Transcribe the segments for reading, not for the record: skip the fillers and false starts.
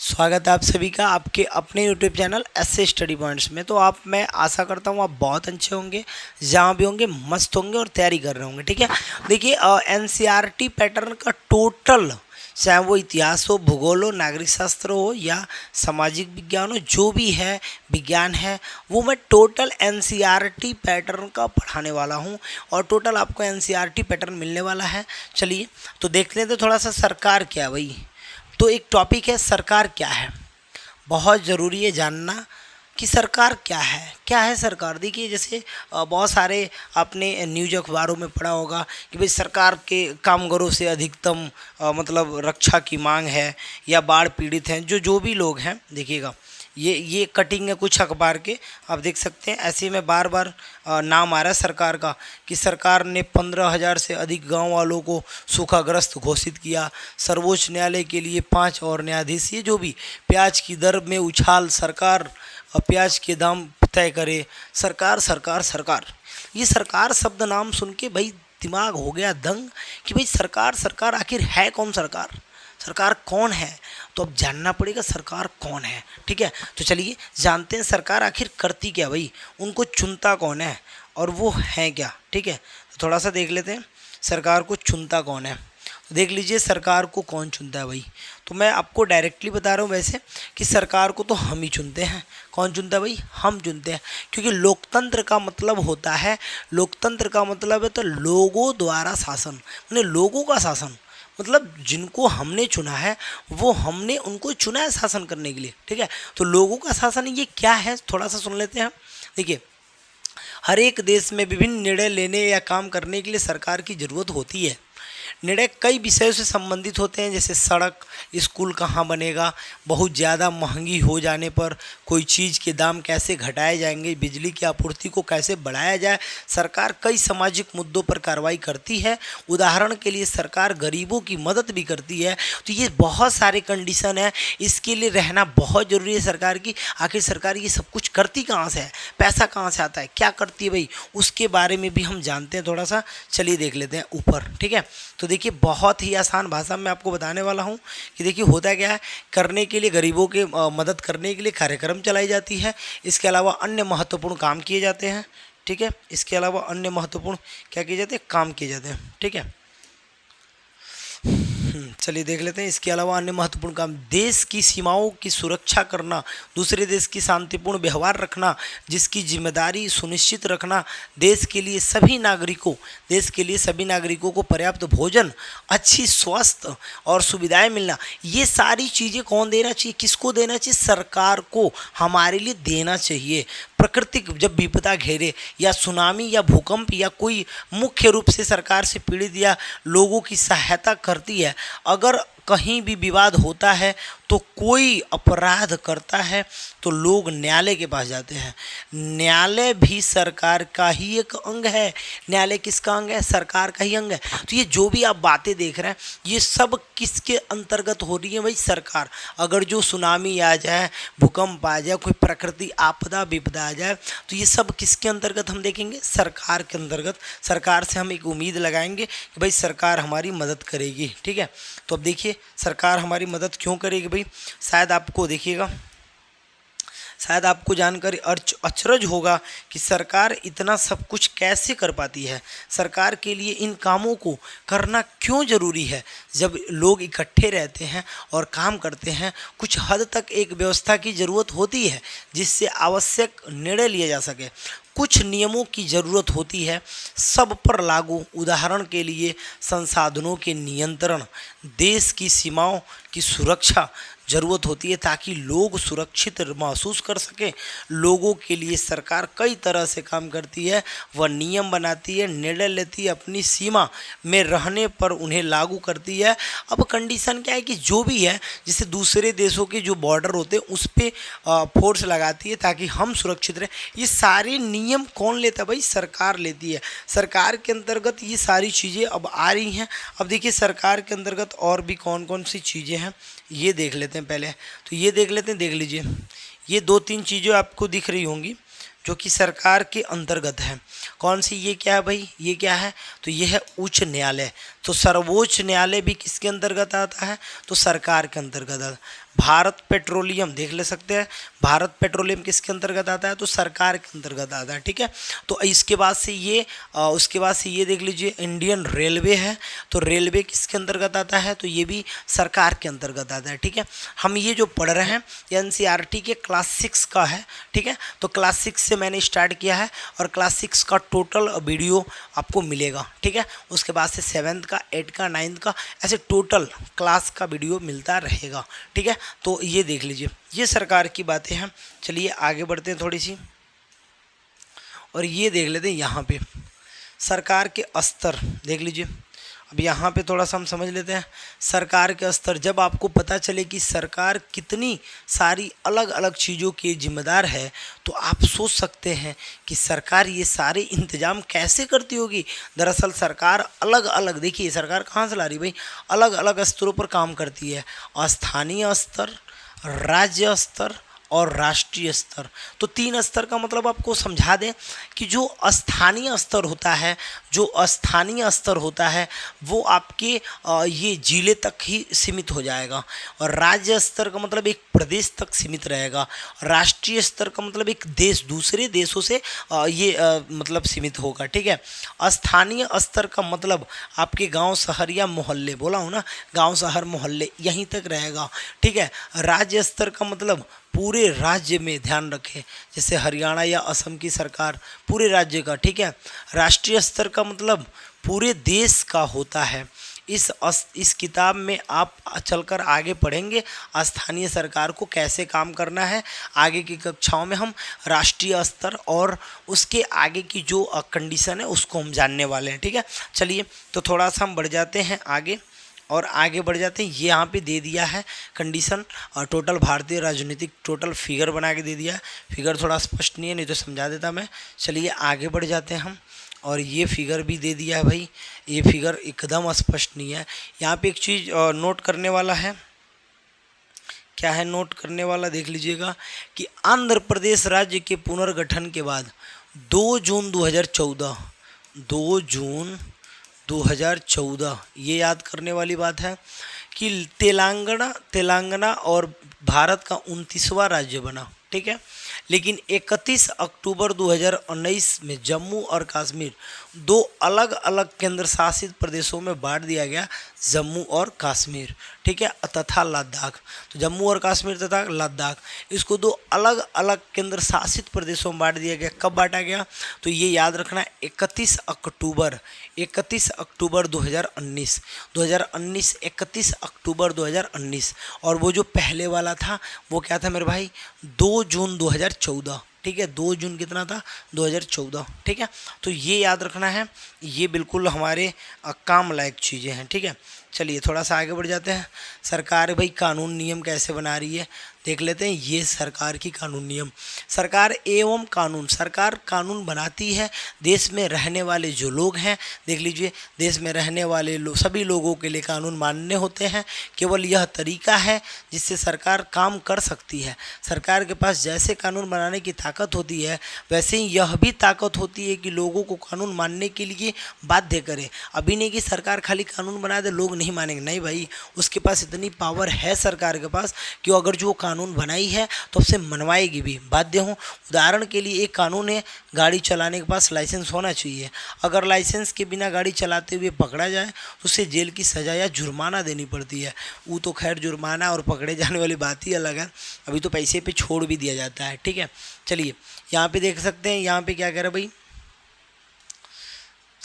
स्वागत है आप सभी का आपके अपने यूट्यूब चैनल ऐसे स्टडी पॉइंट्स में। तो मैं आशा करता हूँ आप बहुत अच्छे होंगे, जहाँ भी होंगे मस्त होंगे और तैयारी कर रहे होंगे। ठीक है, देखिए एनसीईआरटी पैटर्न का टोटल, चाहे वो इतिहास हो, भूगोल हो, नागरिक शास्त्र हो या सामाजिक विज्ञान हो, जो भी है विज्ञान है, वो मैं टोटल एनसीईआरटी पैटर्न का पढ़ाने वाला हूँ और टोटल आपको एनसीईआरटी पैटर्न मिलने वाला है। चलिए तो देख लेते थोड़ा सा सरकार क्या है भाई। तो एक टॉपिक है सरकार क्या है, बहुत ज़रूरी है जानना कि सरकार क्या है सरकार। देखिए जैसे बहुत सारे आपने न्यूज अखबारों में पढ़ा होगा कि भाई सरकार के कामगारों से अधिकतम मतलब रक्षा की मांग है या बाढ़ पीड़ित हैं, जो भी लोग हैं। देखिएगा ये कटिंग है कुछ अखबार के, आप देख सकते हैं। ऐसे में बार बार नाम आ रहा है सरकार का कि सरकार ने 15,000 से अधिक गांव वालों को सूखाग्रस्त घोषित किया। सर्वोच्च न्यायालय के लिए 5 और न्यायाधीश, ये जो भी प्याज की दर में उछाल, सरकार प्याज के दाम तय करे। सरकार सरकार सरकार, ये सरकार शब्द नाम सुन के भाई दिमाग हो गया दंग कि भाई सरकार सरकार आखिर है कौन सरकार, सरकार कौन है। तो अब जानना पड़ेगा सरकार कौन है। ठीक है, तो चलिए जानते हैं सरकार आखिर करती क्या भाई, उनको चुनता कौन है और वो है क्या। ठीक है, तो थोड़ा सा देख लेते हैं सरकार को चुनता कौन है। तो देख लीजिए सरकार को कौन चुनता है भाई। तो मैं आपको डायरेक्टली बता रहा हूँ वैसे कि सरकार को तो हम ही चुनते हैं। कौन चुनता है भाई, हम चुनते हैं, क्योंकि लोकतंत्र का मतलब होता है, लोकतंत्र का मतलब है तो लोगों द्वारा शासन, माने लोगों का शासन, मतलब जिनको हमने चुना है वो हमने उनको चुना है शासन करने के लिए। ठीक है, तो लोगों का शासन ये क्या है थोड़ा सा सुन लेते हैं। देखिए हर एक देश में विभिन्न निर्णय लेने या काम करने के लिए सरकार की ज़रूरत होती है। निर्णय कई विषयों से संबंधित होते हैं, जैसे सड़क, स्कूल कहाँ बनेगा, बहुत ज़्यादा महंगी हो जाने पर कोई चीज़ के दाम कैसे घटाए जाएंगे, बिजली की आपूर्ति को कैसे बढ़ाया जाए। सरकार कई सामाजिक मुद्दों पर कार्रवाई करती है। उदाहरण के लिए सरकार गरीबों की मदद भी करती है। तो ये बहुत सारे कंडीशन है, इसके लिए रहना बहुत ज़रूरी है सरकार की। आखिर सरकार ये सब कुछ करती कहाँ से है, पैसा कहाँ से आता है, क्या करती है भाई, उसके बारे में भी हम जानते हैं थोड़ा सा। चलिए देख लेते हैं ऊपर। ठीक है, तो देखिए बहुत ही आसान भाषा में आपको बताने वाला हूँ कि देखिए होता क्या है, करने के लिए गरीबों के मदद करने के लिए कार्यक्रम चलाई जाती है। इसके अलावा अन्य महत्वपूर्ण काम किए जाते हैं। ठीक है, इसके अलावा अन्य महत्वपूर्ण क्या किए जाते हैं, काम किए जाते हैं। ठीक है, चलिए देख लेते हैं इसके अलावा अन्य महत्वपूर्ण काम। देश की सीमाओं की सुरक्षा करना, दूसरे देश की शांतिपूर्ण व्यवहार रखना, जिसकी जिम्मेदारी सुनिश्चित रखना, देश के लिए सभी नागरिकों को पर्याप्त भोजन, अच्छी स्वास्थ्य और सुविधाएं मिलना। ये सारी चीज़ें कौन देना चाहिए, किसको देना चाहिए, सरकार को हमारे लिए देना चाहिए। प्राकृतिक जब विपदा घेरे या सुनामी या भूकंप या कोई मुख्य रूप से सरकार से पीड़ित या लोगों की सहायता करती है। अगर कहीं भी विवाद होता है तो कोई अपराध करता है तो लोग न्यायालय के पास जाते हैं। न्यायालय भी सरकार का ही एक अंग है। न्यायालय किसका अंग है, सरकार का ही अंग है। तो ये जो भी आप बातें देख रहे हैं ये सब किसके अंतर्गत हो रही है भाई, सरकार। अगर जो सुनामी आ जाए, भूकंप आ जाए, कोई प्रकृति आपदा विपदा आ जाए, तो ये सब किसके अंतर्गत हम देखेंगे, सरकार के अंतर्गत। सरकार से हम एक उम्मीद लगाएंगे कि भाई सरकार हमारी मदद करेगी। ठीक है, तो अब देखिए सरकार हमारी मदद क्यों करेगी भाई। शायद आपको जानकर अचरज होगा कि सरकार इतना सब कुछ कैसे कर पाती है, सरकार के लिए इन कामों को करना क्यों ज़रूरी है। जब लोग इकट्ठे रहते हैं और काम करते हैं, कुछ हद तक एक व्यवस्था की ज़रूरत होती है जिससे आवश्यक निर्णय लिए जा सके। कुछ नियमों की ज़रूरत होती है सब पर लागू। उदाहरण के लिए संसाधनों के नियंत्रण, देश की सीमाओं की सुरक्षा ज़रूरत होती है ताकि लोग सुरक्षित महसूस कर सकें। लोगों के लिए सरकार कई तरह से काम करती है, वह नियम बनाती है, निर्णय लेती है, अपनी सीमा में रहने पर उन्हें लागू करती है। अब कंडीशन क्या है कि जो भी है, जैसे दूसरे देशों के जो बॉर्डर होते हैं उस पर फोर्स लगाती है ताकि हम सुरक्षित रहें। ये सारे नियम कौन लेता है भाई, सरकार लेती है। सरकार के अंतर्गत ये सारी चीज़ें अब आ रही हैं। अब देखिए सरकार के अंतर्गत और भी कौन कौन सी चीज़ें हैं ये देख लेते हैं पहले। तो ये देख लेते हैं, देख लीजिए ये 2-3 चीज़ें आपको दिख रही होंगी जो कि सरकार के अंतर्गत है। कौन सी, ये क्या है भाई, ये क्या है, तो ये है उच्च न्यायालय। तो सर्वोच्च न्यायालय भी किसके अंतर्गत आता है, तो सरकार के अंतर्गत आता है। भारत पेट्रोलियम देख ले सकते हैं, भारत पेट्रोलियम किसके अंतर्गत आता है, तो सरकार के अंतर्गत आता है। ठीक है, तो इसके बाद से ये उसके बाद से ये देख लीजिए इंडियन रेलवे है, तो रेलवे किसके अंतर्गत आता है, तो ये भी सरकार के अंतर्गत आता है। ठीक है, हम ये जो पढ़ रहे हैं एनसीईआरटी के क्लास 6 का है। ठीक है, तो क्लास 6 से मैंने स्टार्ट किया है और क्लास 6 का टोटल वीडियो आपको मिलेगा। ठीक है, उसके बाद से 7th का, 8th का, 9th का, ऐसे टोटल क्लास का वीडियो मिलता रहेगा। ठीक है, तो ये देख लीजिए, ये सरकार की बातें हैं। चलिए आगे बढ़ते हैं थोड़ी सी, और ये देख लेते हैं यहाँ पे सरकार के स्तर देख लीजिए। अब यहाँ पे थोड़ा सा हम समझ लेते हैं सरकार के स्तर। जब आपको पता चले कि सरकार कितनी सारी अलग अलग चीज़ों की जिम्मेदार है, तो आप सोच सकते हैं कि सरकार ये सारे इंतजाम कैसे करती होगी। दरअसल सरकार अलग अलग, देखिए सरकार कहाँ से ला रही भाई, अलग अलग स्तरों पर काम करती है, स्थानीय स्तर, राज्य स्तर और राष्ट्रीय स्तर। तो 3 स्तर का मतलब आपको समझा दें कि जो स्थानीय स्तर होता है, वो आपके ये जिले तक ही सीमित हो जाएगा, और राज्य स्तर का मतलब एक प्रदेश तक सीमित रहेगा, राष्ट्रीय स्तर का मतलब एक देश, दूसरे देशों से मतलब सीमित होगा। ठीक है, स्थानीय स्तर का मतलब आपके गांव शहर या मोहल्ले, बोला हूँ ना, गांव शहर मोहल्ले यहीं तक रहेगा। ठीक है, राज्य स्तर का मतलब पूरे राज्य में, ध्यान रखें, जैसे हरियाणा या असम की सरकार पूरे राज्य का। ठीक है, राष्ट्रीय स्तर का मतलब पूरे देश का होता है। इस किताब में आप चलकर आगे पढ़ेंगे स्थानीय सरकार को कैसे काम करना है। आगे की कक्षाओं में हम राष्ट्रीय स्तर और उसके आगे की जो कंडीशन है उसको हम जानने वाले हैं। ठीक है, चलिए तो थोड़ा सा हम बढ़ जाते हैं आगे, और आगे बढ़ जाते हैं। ये यहाँ पे दे दिया है कंडीशन और टोटल भारतीय राजनीतिक टोटल फिगर बना के दे दिया है। फिगर थोड़ा स्पष्ट नहीं है, नहीं तो समझा देता मैं। चलिए आगे बढ़ जाते हैं हम, और ये फिगर भी दे दिया है भाई, ये फिगर एकदम स्पष्ट नहीं है। यहाँ पे एक चीज़ नोट करने वाला है, क्या है नोट करने वाला, देख लीजिएगा कि आंध्र प्रदेश राज्य के पुनर्गठन के बाद 2 जून 2014, 2 जून 2014, ये याद करने वाली बात है कि तेलंगाना और भारत का 29वां राज्य बना। ठीक है, लेकिन 31 अक्टूबर 2019 में जम्मू और कश्मीर 2 अलग अलग केंद्र शासित प्रदेशों में बांट दिया गया, जम्मू और कश्मीर। ठीक है, तथा लद्दाख। तो जम्मू और कश्मीर तथा लद्दाख, इसको 2 अलग अलग केंद्र शासित प्रदेशों में बांट दिया गया। कब बांटा गया, तो ये याद रखना 31 अक्टूबर 2019, 31 अक्टूबर 2019। और वो जो पहले वाला था वो क्या था मेरे भाई, 2 जून 2014। ठीक है, 2 जून कितना था, 2014। ठीक है, तो ये याद रखना है, ये बिल्कुल हमारे काम लायक चीज़ें हैं। ठीक है, चलिए थोड़ा सा आगे बढ़ जाते हैं। सरकार भाई कानून नियम कैसे बना रही है देख लेते हैं। ये सरकार की कानून नियम, सरकार एवं कानून, सरकार कानून बनाती है देश में रहने वाले जो लोग हैं। देख लीजिए, देश में रहने वाले सभी लोगों के लिए कानून मान्य होते हैं। केवल यह तरीका है जिससे सरकार काम कर सकती है। सरकार के पास जैसे कानून बनाने की ताकत होती है, वैसे ही यह भी ताकत होती है कि लोगों को कानून मानने के लिए बाध्य करे। अभी नहीं कि सरकार खाली कानून बना दे लोग नहीं मानेंगे, नहीं भाई, उसके पास इतनी पावर है सरकार के पास कि अगर जो कानून बनाई है तो उससे मनवाएगी भी, बाध्य हो। उदाहरण के लिए एक कानून है, गाड़ी चलाने के पास लाइसेंस होना चाहिए। अगर लाइसेंस के बिना गाड़ी चलाते हुए पकड़ा जाए तो उसे जेल की सज़ा या जुर्माना देनी पड़ती है। वो तो खैर जुर्माना और पकड़े जाने वाली बात ही अलग है, अभी तो पैसे पे छोड़ भी दिया जाता है। ठीक है, चलिए यहाँ पे देख सकते हैं, यहाँ पे क्या कह रहा है भाई,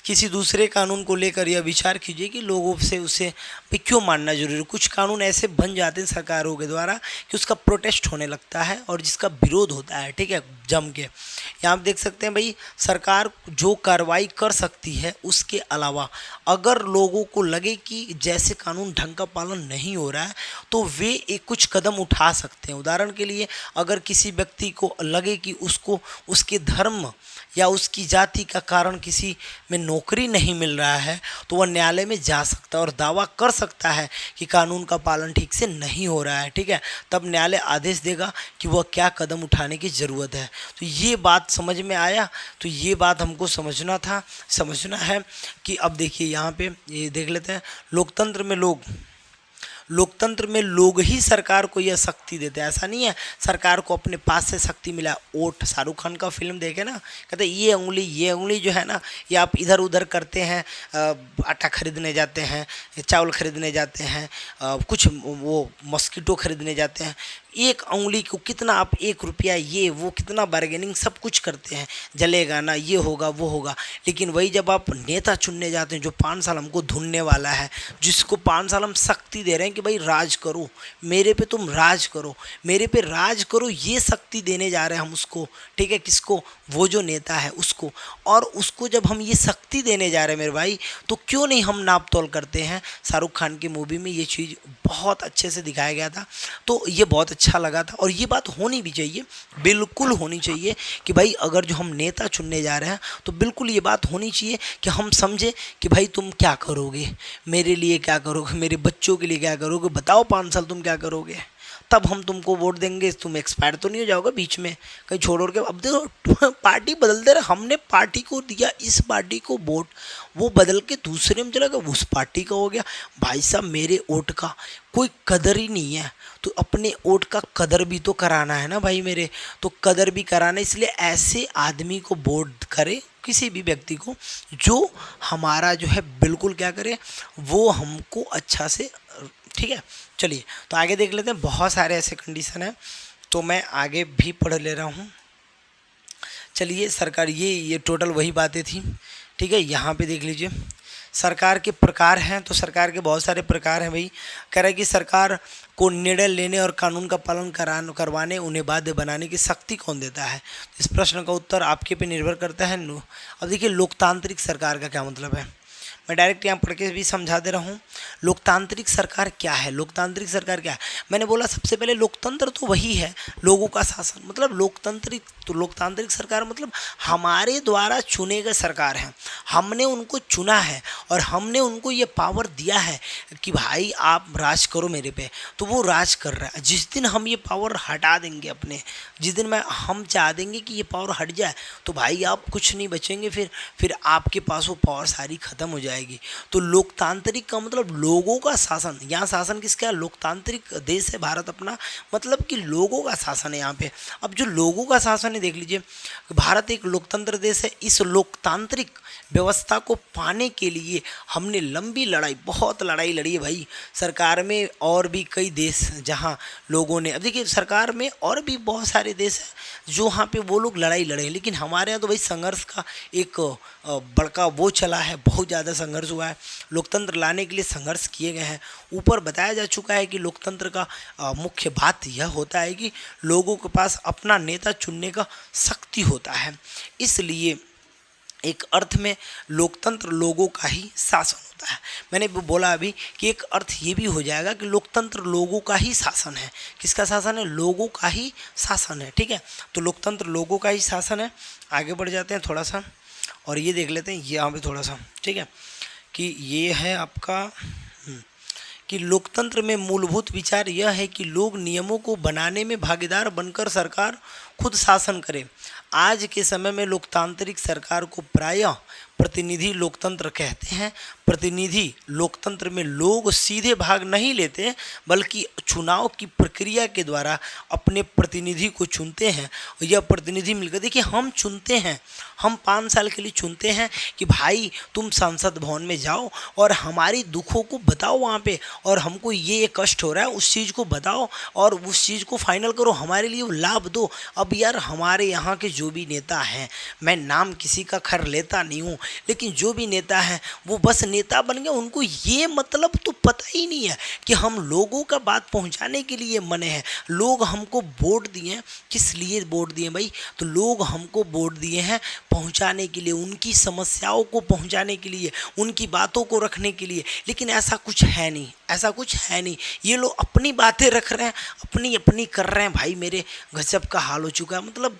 किसी दूसरे कानून को लेकर यह विचार कीजिए कि लोगों से उसे भी क्यों मानना जरूरी है। कुछ कानून ऐसे बन जाते हैं सरकारों के द्वारा कि उसका प्रोटेस्ट होने लगता है और जिसका विरोध होता है। ठीक है, जम के यहाँ आप देख सकते हैं भाई, सरकार जो कार्रवाई कर सकती है उसके अलावा अगर लोगों को लगे कि जैसे कानून ढंग का पालन नहीं हो रहा है तो वे एक कुछ कदम उठा सकते हैं। उदाहरण के लिए अगर किसी व्यक्ति को लगे कि उसको उसके धर्म या उसकी जाति का कारण किसी में नौकरी नहीं मिल रहा है तो वह न्यायालय में जा सकता है और दावा कर सकता है कि कानून का पालन ठीक से नहीं हो रहा है, ठीक है। तब न्यायालय आदेश देगा कि वह क्या कदम उठाने की ज़रूरत है। तो ये बात समझ में आया। तो ये बात हमको समझना है कि अब देखिए यहाँ पे ये देख लेते हैं, लोकतंत्र में लोग ही सरकार को यह शक्ति देते हैं। ऐसा नहीं है सरकार को अपने पास से शक्ति मिला। वोट, शाहरुख खान का फिल्म देखे ना, कहते ये उंगली जो है ना, ये आप इधर उधर करते हैं, आटा खरीदने जाते हैं, चावल खरीदने जाते हैं, कुछ वो मस्कीटो खरीदने जाते हैं, एक उंगली को कितना आप 1 रुपया ये वो कितना बार्गेनिंग सब कुछ करते हैं, जलेगा ना, ये होगा वो होगा। लेकिन वही जब आप नेता चुनने जाते हैं जो 5 साल हमको धुनने वाला है, जिसको 5 साल हम शक्ति दे रहे हैं कि भाई राज करो मेरे पे, तुम राज करो मेरे पे, राज करो, ये शक्ति देने जा रहे हैं हम उसको, ठीक है। किसको? वो जो नेता है उसको। और उसको जब हम ये शक्ति देने जा रहे हैं मेरे भाई, तो क्यों नहीं हम नाप तोल करते हैं। शाहरुख खान की मूवी में ये चीज़ बहुत अच्छे से दिखाया गया था, तो ये बहुत अच्छा लगा था। और ये बात होनी भी चाहिए, बिल्कुल होनी चाहिए कि भाई अगर जो हम नेता चुनने जा रहे हैं तो बिल्कुल ये बात होनी चाहिए कि हम समझे कि भाई तुम क्या करोगे, मेरे लिए क्या करोगे, मेरे बच्चों के लिए क्या करोगे, बताओ 5 साल तुम क्या करोगे, तब हम तुमको वोट देंगे। तुम एक्सपायर तो नहीं हो जाओगे बीच में कहीं छोड़ के। अब देखो पार्टी बदलते रहे, हमने पार्टी को दिया इस पार्टी को वोट, वो बदल के दूसरे में चला गया, उस पार्टी का हो गया। भाई साहब मेरे वोट का कोई कदर ही नहीं है, तो अपने वोट का कदर भी तो कराना है ना भाई मेरे, तो कदर भी कराना। इसलिए ऐसे आदमी को वोट करे, किसी भी व्यक्ति को जो हमारा जो है बिल्कुल क्या करे, वो हमको अच्छा से, ठीक है। चलिए तो आगे देख लेते हैं, बहुत सारे ऐसे कंडीशन हैं, तो मैं आगे भी पढ़ ले रहा हूँ। चलिए सरकार, ये टोटल वही बातें थी, ठीक है। यहाँ पे देख लीजिए सरकार के प्रकार हैं, तो सरकार के बहुत सारे प्रकार हैं भाई। कह रहा है कि सरकार को निर्णय लेने और कानून का पालन करवाने, उन्हें बाध्य बनाने की शक्ति कौन देता है। इस प्रश्न का उत्तर आपके पे निर्भर करता है। अब देखिए लोकतांत्रिक सरकार का क्या मतलब है, मैं डायरेक्ट यहाँ पढ़ के भी समझा दे रहा हूँ। लोकतांत्रिक सरकार क्या है, लोकतांत्रिक सरकार क्या है। मैंने बोला सबसे पहले लोकतंत्र तो वही है, लोगों का शासन, मतलब लोकतांत्रिक सरकार मतलब हमारे द्वारा चुने गए सरकार हैं, हमने उनको चुना है और हमने उनको ये पावर दिया है कि भाई आप राज करो मेरे पे, तो वो राज कर रहा है। जिस दिन हम ये पावर हटा देंगे अपने, जिस दिन हम चाह देंगे कि ये पावर हट जाए, तो भाई आप कुछ नहीं बचेंगे, फिर आपके पास वो पावर सारी खत्म हो जाएगी। तो लोकतांत्रिक का मतलब लोगों का शासन। यहाँ शासन किसका है, लोकतांत्रिक देश है भारत अपना, मतलब कि लोगों का शासन है यहाँ पे। अब जो लोगों का शासन है, देख लीजिए भारत एक लोकतंत्र देश है। इस लोकतांत्रिक व्यवस्था को पाने के लिए हमने लंबी लड़ाई, बहुत लड़ाई लड़ी है भाई सरकार में। और भी कई देश जहाँ लोगों ने, अब देखिए सरकार में और भी बहुत सारे देश हैं जो वहाँ पे वो लोग लड़ाई लड़े, लेकिन हमारे यहाँ तो भाई संघर्ष का एक बड़का वो चला है, बहुत ज़्यादा संघर्ष हुआ है, लोकतंत्र लाने के लिए संघर्ष किए गए हैं। ऊपर बताया जा चुका है कि लोकतंत्र का मुख्य बात यह होता है कि लोगों के पास अपना नेता चुनने का शक्ति होता है। इसलिए एक अर्थ में लोकतंत्र लोगों का ही शासन होता है। मैंने बोला अभी कि एक अर्थ ये भी हो जाएगा कि लोकतंत्र लोगों का ही शासन है। किसका शासन है, लोगों का ही शासन है, ठीक है। तो लोकतंत्र लोगों का ही शासन है। आगे बढ़ जाते हैं थोड़ा सा और ये देख लेते हैं यहाँ पे थोड़ा सा, ठीक है, कि ये है आपका कि लोकतंत्र में मूलभूत विचार यह है कि लोग नियमों को बनाने में भागीदार बनकर सरकार खुद शासन करे। आज के समय में लोकतांत्रिक सरकार को प्रायः प्रतिनिधि लोकतंत्र कहते हैं। प्रतिनिधि लोकतंत्र में लोग सीधे भाग नहीं लेते, बल्कि चुनाव की प्रक्रिया के द्वारा अपने प्रतिनिधि को चुनते हैं। और यह प्रतिनिधि मिलकर, देखिए हम चुनते हैं, हम 5 साल के लिए चुनते हैं कि भाई तुम संसद भवन में जाओ और हमारी दुखों को बताओ वहाँ पे, और हमको ये कष्ट हो रहा है उस चीज़ को बताओ और उस चीज़ को फाइनल करो, हमारे लिए वो लाभ दो। अब यार हमारे यहाँ के जो भी नेता हैं, मैं नाम किसी का खैर लेता नहीं हूँ, लेकिन जो भी नेता हैं वो बस नेता बन गए, उनको ये मतलब तो पता ही नहीं है कि हम लोगों का बात पहुंचाने के लिए बने हैं। लोग हमको वोट दिए, किस लिए वोट दिए भाई, तो लोग हमको वोट दिए हैं पहुंचाने के लिए, उनकी समस्याओं को पहुंचाने के लिए, उनकी बातों को रखने के लिए। लेकिन ऐसा कुछ है नहीं, ऐसा कुछ है नहीं। ये लोग अपनी बातें रख रहे हैं, अपनी अपनी कर रहे हैं भाई मेरे, गजब का हाल हो चुका है। मतलब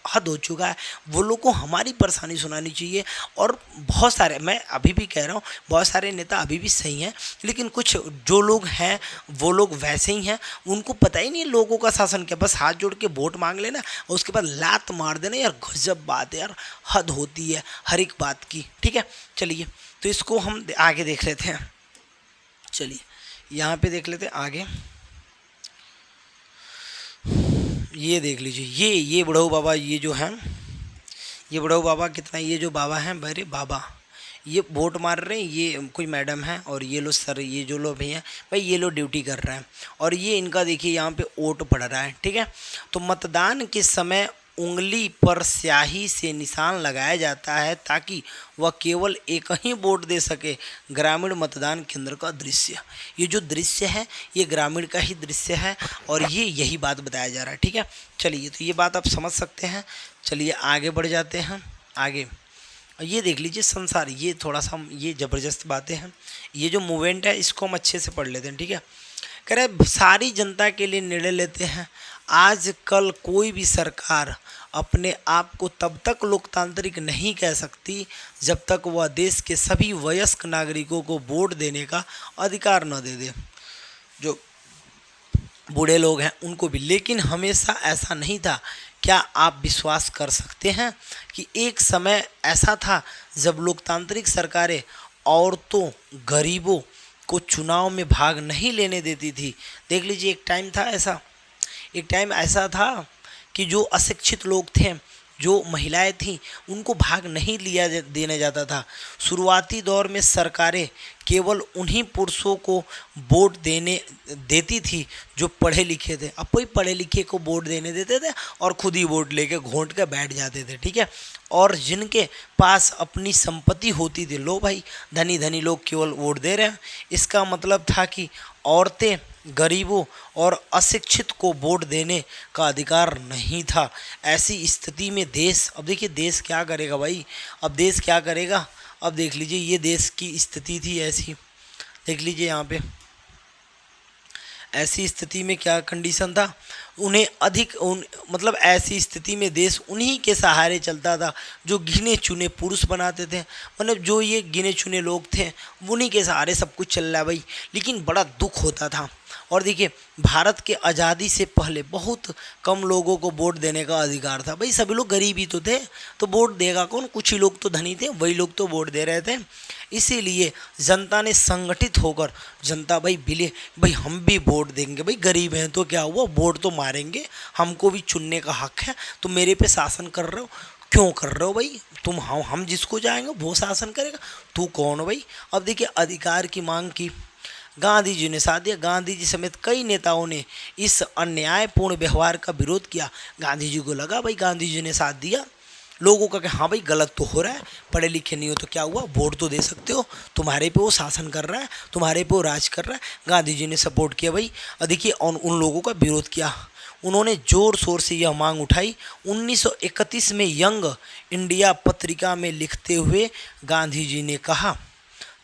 हद हो चुका है। वो लोग को हमारी परेशानी सुनानी चाहिए। और बहुत सारे, मैं अभी भी कह रहा हूँ, बहुत सारे नेता अभी भी सही हैं, लेकिन कुछ जो लोग हैं वो लोग वैसे ही हैं, उनको पता ही नहीं है लोगों का शासन क्या। बस हाथ जोड़ के वोट मांग लेना और उसके बाद लात मार देना। यार गजब बात है यार, हद होती है हर एक बात की। ठीक है, चलिए तो इसको हम आगे देख लेते हैं। चलिए यहाँ पे देख लेते हैं आगे। ये देख लीजिए, ये बुढ़ऊ बाबा, ये जो है ये बुढ़ऊ बाबा कितना, ये जो बाबा हैं, बड़े बाबा, ये वोट मार रहे हैं। ये कोई मैडम है और ये लो सर, ये जो लोग भी हैं भाई, ये लोग ड्यूटी कर रहे हैं और ये इनका देखिए यहाँ पे वोट पड़ रहा है। ठीक है, तो मतदान के समय उंगली पर स्याही से निशान लगाया जाता है ताकि वह केवल एक ही वोट दे सके। ग्रामीण मतदान केंद्र का दृश्य, ये जो दृश्य है ये ग्रामीण का ही दृश्य है और ये यही बात बताया जा रहा है। ठीक है, चलिए तो ये बात आप समझ सकते हैं। चलिए आगे बढ़ जाते हैं। आगे ये देख लीजिए संसार, ये थोड़ा सा ये ज़बरदस्त बातें हैं। ये जो मूवमेंट है इसको हम अच्छे से पढ़ लेते हैं। ठीक है, कह रहे सारी जनता के लिए निर्णय लेते हैं। आजकल कोई भी सरकार अपने आप को तब तक लोकतांत्रिक नहीं कह सकती जब तक वह देश के सभी वयस्क नागरिकों को वोट देने का अधिकार न दे दे। जो बूढ़े लोग हैं उनको भी, लेकिन हमेशा ऐसा नहीं था। क्या आप विश्वास कर सकते हैं कि एक समय ऐसा था जब लोकतांत्रिक सरकारें औरतों, गरीबों को चुनाव में भाग नहीं लेने देती थी। देख लीजिए, एक टाइम ऐसा था कि जो अशिक्षित लोग थे, जो महिलाएं थीं, उनको भाग नहीं देने जाता था। शुरुआती दौर में सरकारें केवल उन्हीं पुरुषों को वोट देती थी जो पढ़े लिखे थे। अब कोई पढ़े लिखे को वोट देने देते थे और खुद ही वोट लेके घोंट के बैठ जाते थे। ठीक है, और जिनके पास अपनी संपत्ति होती थी, लो भाई धनी धनी लोग केवल वोट दे रहे हैं। इसका मतलब था कि औरतें, गरीबों और अशिक्षित को वोट देने का अधिकार नहीं था। ऐसी स्थिति में देश, अब देखिए देश क्या करेगा भाई, अब देश क्या करेगा। अब देख लीजिए, ये देश की स्थिति थी ऐसी। देख लीजिए यहाँ पे ऐसी स्थिति में क्या कंडीशन था, उन्हें मतलब ऐसी स्थिति में देश उन्हीं के सहारे चलता था जो गिने चुने पुरुष बनाते थे। मतलब जो ये गिने चुने लोग थे उन्हीं के सहारे सब कुछ चल रहा है भाई। लेकिन बड़ा दुख होता था। और देखिए, भारत के आज़ादी से पहले बहुत कम लोगों को वोट देने का अधिकार था भाई। सभी लोग गरीब ही तो थे, तो वोट देगा कौन, कुछ ही लोग तो धनी थे, वही लोग तो वोट दे रहे थे। इसीलिए जनता ने संगठित होकर, जनता भाई हम भी वोट देंगे, भाई गरीब हैं तो क्या हुआ, वोट तो मारेंगे, हमको भी चुनने का हक है। तो मेरे पे शासन कर रहे हो, क्यों कर रहे हो भाई, तुम हम जिसको जाएंगे वो शासन करेगा, तू कौन हो भाई। अब देखिए, अधिकार की मांग की, गांधी जी ने साथ दिया। गांधी जी समेत कई नेताओं ने इस अन्यायपूर्ण व्यवहार का विरोध किया। गांधी जी को लगा भाई गांधी जी ने साथ दिया लोगों का कि हाँ भाई गलत तो हो रहा है, पढ़े लिखे नहीं हो तो क्या हुआ, वोट तो दे सकते हो, तुम्हारे पे वो शासन कर रहा है, तुम्हारे पे वो राज कर रहा है। गांधी जी ने सपोर्ट किया भाई। देखिए, उन लोगों का विरोध किया। उन्होंने जोर शोर से यह मांग उठाई। 1931 में यंग इंडिया पत्रिका में लिखते हुए गांधी जी ने कहा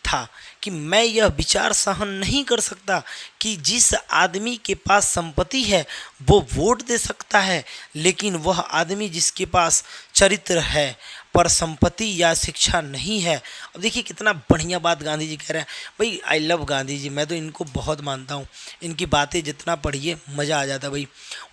था कि मैं यह विचार सहन नहीं कर सकता कि जिस आदमी के पास संपत्ति है वो वोट दे सकता है, लेकिन वह आदमी जिसके पास चरित्र है पर संपत्ति या शिक्षा नहीं है। अब देखिए कितना बढ़िया बात गांधी जी कह रहे हैं भाई। आई लव गांधी जी, मैं तो इनको बहुत मानता हूँ। इनकी बातें जितना पढ़िए मज़ा आ जाता है भाई।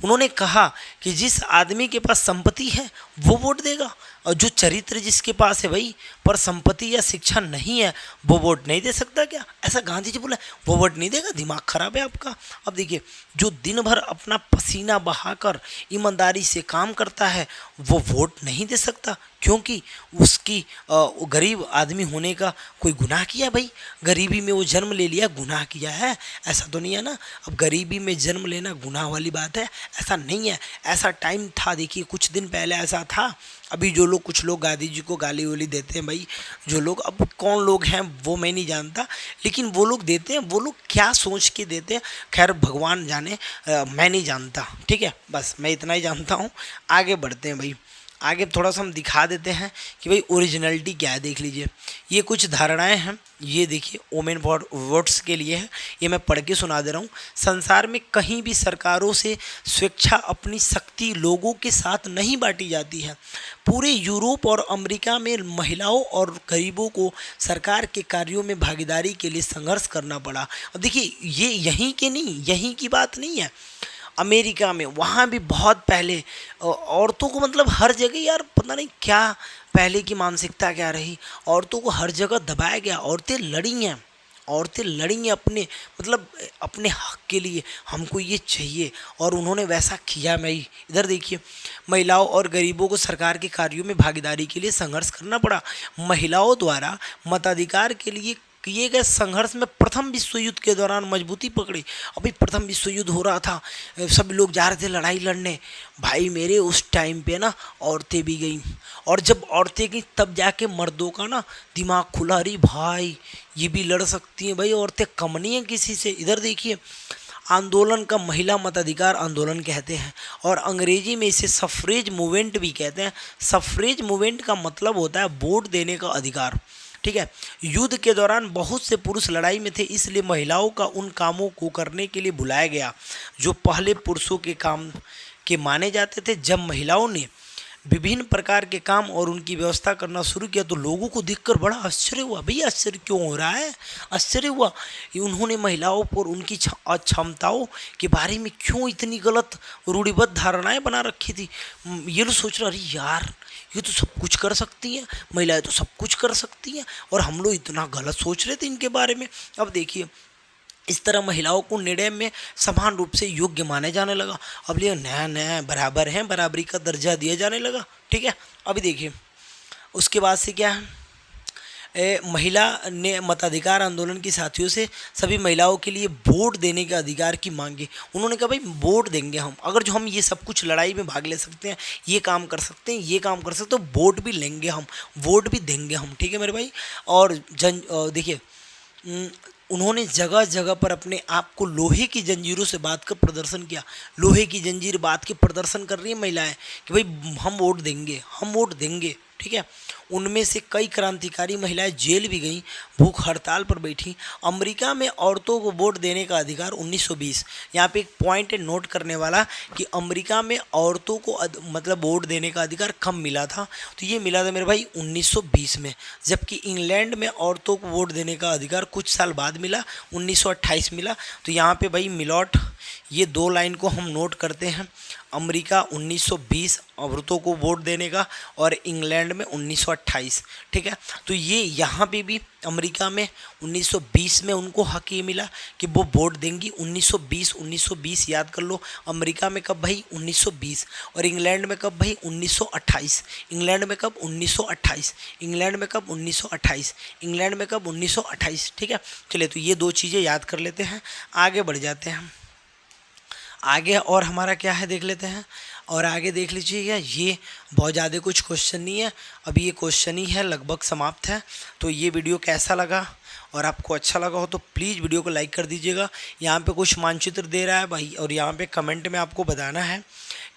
उन्होंने कहा कि जिस आदमी के पास संपत्ति है वो वोट देगा, और जो चरित्र जिसके पास है भाई पर संपत्ति या शिक्षा नहीं है वो वोट नहीं दे सकता क्या। ऐसा गांधी जी बोला, वो वोट नहीं देगा, दिमाग खराब है आपका। अब देखिए, जो दिन भर अपना पसीना बहाकर ईमानदारी से काम करता है वो वोट नहीं दे सकता, क्योंकि उसकी गरीब आदमी होने का कोई गुनाह किया भाई। गरीबी में वो जन्म ले लिया, गुनाह किया है, ऐसा तो नहीं है ना। अब गरीबी में जन्म लेना गुनाह वाली बात है, ऐसा नहीं है। ऐसा टाइम था, देखिए कुछ दिन पहले ऐसा था। अभी जो लोग, कुछ लोग गांधी जी को गाली वाली देते हैं भाई, जो लोग, अब कौन लोग हैं वो मैं नहीं जानता, लेकिन वो लोग देते हैं, वो लोग क्या सोच के देते हैं खैर भगवान जाने, मैं नहीं जानता। ठीक है, बस मैं इतना ही जानता हूँ। आगे बढ़ते हैं भाई। आगे थोड़ा सा हम दिखा देते हैं कि भाई ओरिजिनलिटी क्या है। देख लीजिए, ये कुछ धारणाएं हैं, ये देखिए ओमेन फॉर वोट्स के लिए है, ये मैं पढ़ के सुना दे रहा हूँ। संसार में कहीं भी सरकारों से स्वेच्छा अपनी शक्ति लोगों के साथ नहीं बांटी जाती है। पूरे यूरोप और अमेरिका में महिलाओं और गरीबों को सरकार के कार्यों में भागीदारी के लिए संघर्ष करना पड़ा। अब देखिए, ये यहीं के नहीं, यहीं की बात नहीं है, अमेरिका में, वहाँ भी बहुत पहले औरतों को, मतलब हर जगह यार पता नहीं क्या पहले की मानसिकता क्या रही, औरतों को हर जगह दबाया गया। औरतें लड़ी हैं, औरतें लड़ी हैं अपने, मतलब अपने हक के लिए, हमको ये चाहिए, और उन्होंने वैसा किया। मैं इधर देखिए, महिलाओं और गरीबों को सरकार के कार्यों में भागीदारी के लिए संघर्ष करना पड़ा। महिलाओं द्वारा मताधिकार के लिए किए गए संघर्ष में प्रथम विश्व युद्ध के दौरान मजबूती पकड़ी। अभी प्रथम विश्व युद्ध हो रहा था, सब लोग जा रहे थे लड़ाई लड़ने, भाई मेरे उस टाइम पे ना औरतें भी गईं, और जब औरतें गईं तब जाके मर्दों का ना दिमाग खुला, अरे भाई ये भी लड़ सकती हैं, भाई औरतें कम नहीं हैं किसी से। इधर देखिए, आंदोलन का महिला मताधिकार आंदोलन कहते हैं, और अंग्रेजी में इसे सफरेज मूवमेंट भी कहते हैं। सफरेज मूवमेंट का मतलब होता है वोट देने का अधिकार, ठीक है। युद्ध के दौरान बहुत से पुरुष लड़ाई में थे, इसलिए महिलाओं का उन कामों को करने के लिए बुलाया गया जो पहले पुरुषों के काम के माने जाते थे। जब महिलाओं ने विभिन्न प्रकार के काम और उनकी व्यवस्था करना शुरू किया तो लोगों को देखकर बड़ा आश्चर्य हुआ। भैया आश्चर्य क्यों हो रहा है? आश्चर्य हुआ, उन्होंने महिलाओं पर उनकी अक्षमताओं के बारे में क्यों इतनी गलत रूढ़िबद्ध धारणाएं बना रखी थी। ये लोग सोच रहे, अरे यार ये तो सब कुछ कर सकती हैं, महिलाएं तो सब कुछ कर सकती हैं, और हम लोग इतना गलत सोच रहे थे इनके बारे में। अब देखिए, इस तरह महिलाओं को निर्णय में समान रूप से योग्य माने जाने लगा। अब ये नया नया बराबर हैं, बराबरी का दर्जा दिया जाने लगा, ठीक है। अभी देखिए, उसके बाद से क्या है, महिला ने मताधिकार आंदोलन के साथियों से सभी महिलाओं के लिए वोट देने के अधिकार की मांग की। उन्होंने कहा भाई वोट देंगे हम, अगर जो हम ये सब कुछ लड़ाई में भाग ले सकते हैं, ये काम कर सकते हैं, ये काम कर सकते, तो वोट भी लेंगे हम, वोट भी देंगे हम, ठीक है मेरे भाई। और देखिए, उन्होंने जगह जगह पर अपने आप को लोहे की जंजीरों से बांध कर प्रदर्शन किया। लोहे की जंजीर बांध के प्रदर्शन कर रही है महिलाएं कि भाई हम वोट देंगे, हम वोट देंगे, ठीक है। उनमें से कई क्रांतिकारी महिलाएं जेल भी गईं, भूख हड़ताल पर बैठी। अमेरिका में औरतों को वोट देने का अधिकार 1920। यहाँ पे एक पॉइंट है नोट करने वाला कि अमेरिका में औरतों को मतलब वोट देने का अधिकार कम मिला था, तो ये मिला था मेरे भाई 1920 में, जबकि इंग्लैंड में औरतों को वोट देने का अधिकार कुछ साल बाद मिला, 1928 मिला। तो यहाँ पे भाई मिलॉट, ये दो लाइन को हम नोट करते हैं, अमेरिका 1920 औरतों को वोट देने का, और इंग्लैंड में 1928, ठीक है। तो ये यहाँ पे भी अमेरिका में 1920 में उनको हक ये मिला कि वो वोट देंगी। 1920 याद कर लो। अमेरिका में कब भाई? 1920। और इंग्लैंड में कब भाई? 1928। इंग्लैंड में कब? 1928। इंग्लैंड में कब? 1928। इंग्लैंड में कब? 1928, ठीक है। चलिए, तो ये दो चीज़ें याद कर लेते हैं, आगे बढ़ जाते हैं। आगे और हमारा क्या है देख लेते हैं, और आगे देख लीजिएगा, ये बहुत ज़्यादा कुछ क्वेश्चन नहीं है, अभी ये क्वेश्चन ही है, लगभग समाप्त है। तो ये वीडियो कैसा लगा और आपको अच्छा लगा हो तो प्लीज़ वीडियो को लाइक कर दीजिएगा। यहाँ पे कुछ मानचित्र दे रहा है भाई, और यहाँ पे कमेंट में आपको बताना है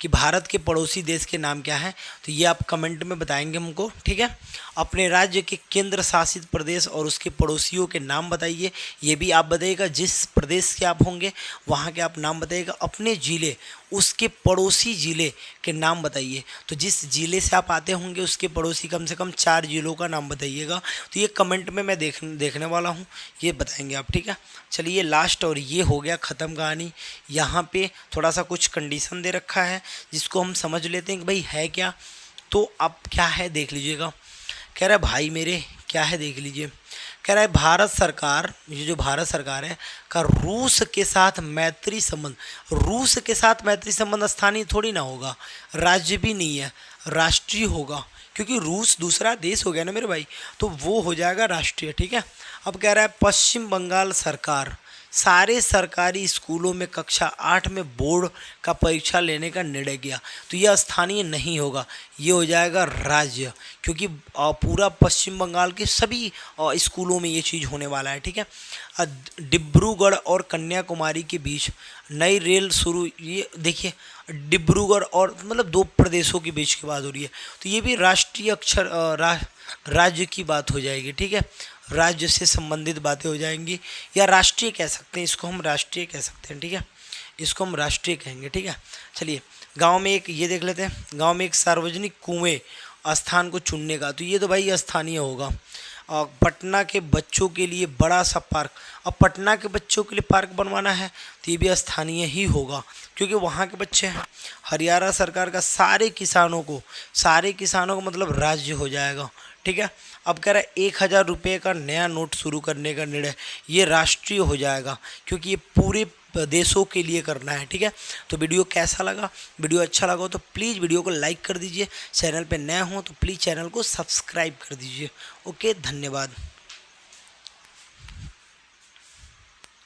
कि भारत के पड़ोसी देश के नाम क्या है, तो ये आप कमेंट में बताएंगे हमको, ठीक है। अपने राज्य के केंद्र शासित प्रदेश और उसके पड़ोसियों के नाम बताइए, ये भी आप बताइएगा। जिस प्रदेश के आप होंगे वहाँ के आप नाम बताइएगा। अपने ज़िले, उसके पड़ोसी ज़िले के नाम बताइए। तो जिस ज़िले से आप आते होंगे उसके पड़ोसी कम से कम 4 ज़िलों का नाम बताइएगा। तो ये कमेंट में मैं देखने वाला हूँ, ये बताएंगे आप, ठीक है। चलिए लास्ट, और ये हो गया ख़त्म कहानी। यहाँ पे थोड़ा सा कुछ कंडीशन दे रखा है जिसको हम समझ लेते हैं कि भाई है क्या। तो अब क्या है देख लीजिएगा। कह रहा है भाई मेरे क्या है देख लीजिए, कह रहा है भारत सरकार, ये जो भारत सरकार है का रूस के साथ मैत्री संबंध। रूस के साथ मैत्री संबंध स्थानीय थोड़ी ना होगा, राज्य भी नहीं है, राष्ट्रीय होगा, क्योंकि रूस दूसरा देश हो गया ना मेरे भाई, तो वो हो जाएगा राष्ट्रीय, ठीक है। अब कह रहा है पश्चिम बंगाल सरकार सारे सरकारी स्कूलों में कक्षा 8 में बोर्ड का परीक्षा लेने का निर्णय किया। तो यह स्थानीय नहीं होगा, ये हो जाएगा राज्य, क्योंकि पूरा पश्चिम बंगाल के सभी स्कूलों में ये चीज़ होने वाला है। ठीक है। डिब्रूगढ़ और कन्याकुमारी के बीच नई रेल शुरू, ये देखिए डिब्रूगढ़ और मतलब दो प्रदेशों के बीच की बात हो रही है, तो ये भी राष्ट्रीय राज्य की बात हो जाएगी। ठीक है, राज्य से संबंधित बातें हो जाएंगी, या राष्ट्रीय कह सकते हैं, इसको हम राष्ट्रीय कह सकते हैं। ठीक है, इसको हम राष्ट्रीय कहेंगे। ठीक है, चलिए गांव में एक ये देख लेते हैं, गांव में एक सार्वजनिक कुएं स्थान को चुनने का, तो ये तो भाई स्थानीय होगा। और पटना के बच्चों के लिए बड़ा सा पार्क, अब पटना के बच्चों के लिए पार्क बनवाना है तो ये भी स्थानीय ही होगा, क्योंकि वहाँ के बच्चे हैं। हरियाणा सरकार का सारे किसानों को मतलब राज्य हो जाएगा। ठीक है, अब कह रहा है 1,000 रुपये का नया नोट शुरू करने का निर्णय, ये राष्ट्रीय हो जाएगा, क्योंकि ये पूरे देशों के लिए करना है। ठीक है, तो वीडियो कैसा लगा? वीडियो अच्छा लगा हो तो प्लीज़ वीडियो को लाइक कर दीजिए, चैनल पे नए हो तो प्लीज़ चैनल को सब्सक्राइब कर दीजिए। ओके, धन्यवाद।